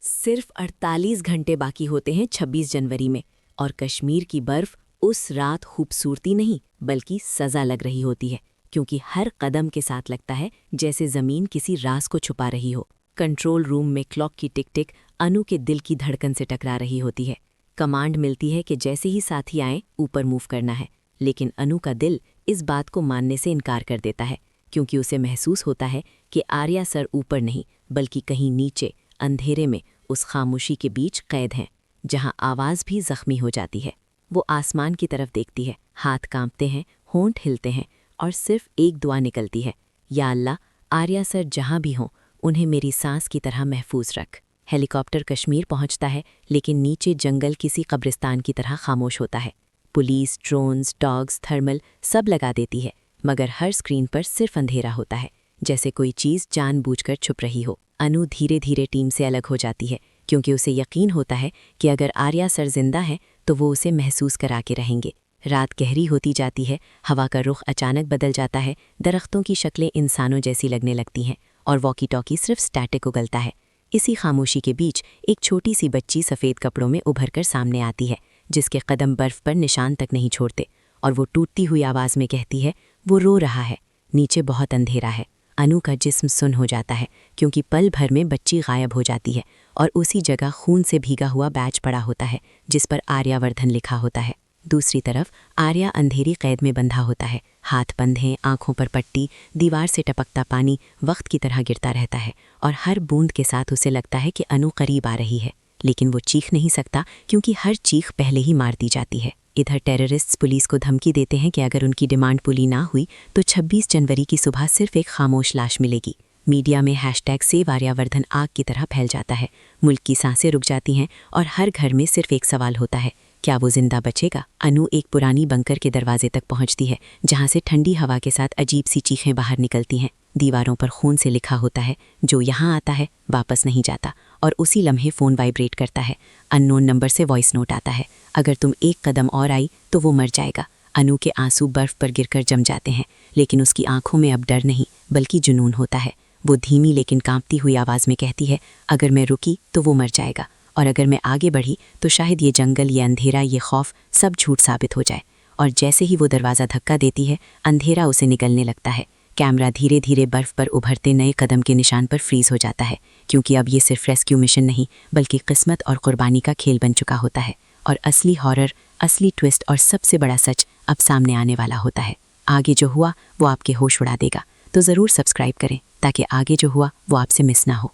सिर्फ 48 घंटे बाकी होते हैं 26 जनवरी में, और कश्मीर की बर्फ उस रात खूबसूरती नहीं बल्कि सज़ा लग रही होती है, क्योंकि हर कदम के साथ लगता है जैसे ज़मीन किसी राज को छुपा रही हो। कंट्रोल रूम में क्लॉक की टिक टिक अनु के दिल की धड़कन से टकरा रही होती है। कमांड मिलती है कि जैसे ही साथी आएं ऊपर मूव करना है, लेकिन अनु का दिल इस बात को मानने से इनकार कर देता है, क्योंकि उसे महसूस होता है कि आर्या सर ऊपर नहीं बल्कि कहीं नीचे अंधेरे में उस खामोशी के बीच कैद हैं, जहां आवाज़ भी जख्मी हो जाती है। वो आसमान की तरफ देखती है, हाथ कांपते हैं, होंठ हिलते हैं और सिर्फ एक दुआ निकलती है, या अल्लाह, आर्या सर जहां भी हों उन्हें मेरी सांस की तरह महफूज रख। हेलीकॉप्टर कश्मीर पहुंचता है, लेकिन नीचे जंगल किसी कब्रिस्तान की तरह खामोश होता है। पुलिस, ड्रोन्स, डॉग्स, थर्मल सब लगा देती है, मगर हर स्क्रीन पर सिर्फ अंधेरा होता है, जैसे कोई चीज़ जानबूझकर छुप रही हो। अनु धीरे धीरे टीम से अलग हो जाती है, क्योंकि उसे यकीन होता है कि अगर आर्या सर जिंदा है तो वो उसे महसूस करा के रहेंगे। रात गहरी होती जाती है, हवा का रुख अचानक बदल जाता है, दरख्तों की शक्लें इंसानों जैसी लगने लगती हैं और वॉकी टॉकी सिर्फ स्टैटिक उगलता है। इसी खामोशी के बीच एक छोटी सी बच्ची सफ़ेद कपड़ों में उभर कर सामने आती है, जिसके कदम बर्फ पर निशान तक नहीं छोड़ते, और वो टूटती हुई आवाज़ में कहती है, वो रो रहा है, नीचे बहुत अंधेरा है। अनु का जिस्म सुन्न हो जाता है, क्योंकि पल भर में बच्ची गायब हो जाती है और उसी जगह खून से भीगा हुआ बैच पड़ा होता है जिस पर आर्यावर्धन लिखा होता है। दूसरी तरफ आर्या अंधेरी कैद में बंधा होता है, हाथ बंधे, आंखों पर पट्टी, दीवार से टपकता पानी वक्त की तरह गिरता रहता है और हर बूंद के साथ उसे लगता है कि अनु करीब आ रही है, लेकिन वो चीख नहीं सकता क्योंकि हर चीख पहले ही मार दी जाती है। इधर टेररिस्ट्स पुलिस को धमकी देते हैं कि अगर उनकी डिमांड पूरी ना हुई तो 26 जनवरी की सुबह सिर्फ एक खामोश लाश मिलेगी। मीडिया में हैशटैग सेव आर्यावर्धन आग की तरह फैल जाता है। मुल्क की सांसें रुक जाती हैं और हर घर में सिर्फ एक सवाल होता है, क्या वो जिंदा बचेगा? अनु एक पुरानी बंकर के दरवाजे तक पहुंचती है, जहां से ठंडी हवा के साथ अजीब सी चीखें बाहर निकलती हैं। दीवारों पर खून से लिखा होता है, जो यहाँ आता है वापस नहीं जाता। और उसी लम्हे फ़ोन वाइब्रेट करता है। अननोन नंबर से वॉइस नोट आता है, अगर तुम एक कदम और आई तो वो मर जाएगा। अनु के आंसू बर्फ पर गिरकर जम जाते हैं, लेकिन उसकी आंखों में अब डर नहीं बल्कि जुनून होता है। वो धीमी लेकिन कांपती हुई आवाज़ में कहती है, अगर मैं रुकी तो वो मर जाएगा, और अगर मैं आगे बढ़ी तो शायद ये जंगल, ये अंधेरा, ये खौफ सब झूठ साबित हो जाए। और जैसे ही वो दरवाज़ा धक्का देती है, अंधेरा उसे निगलने लगता है। कैमरा धीरे धीरे बर्फ़ पर उभरते नए कदम के निशान पर फ्रीज़ हो जाता है, क्योंकि अब ये सिर्फ रेस्क्यू मिशन नहीं बल्कि किस्मत और कुर्बानी का खेल बन चुका होता है। और असली हॉरर, असली ट्विस्ट और सबसे बड़ा सच अब सामने आने वाला होता है। आगे जो हुआ वो आपके होश उड़ा देगा, तो ज़रूर सब्सक्राइब करें ताकि आगे जो हुआ वो आपसे मिस ना हो।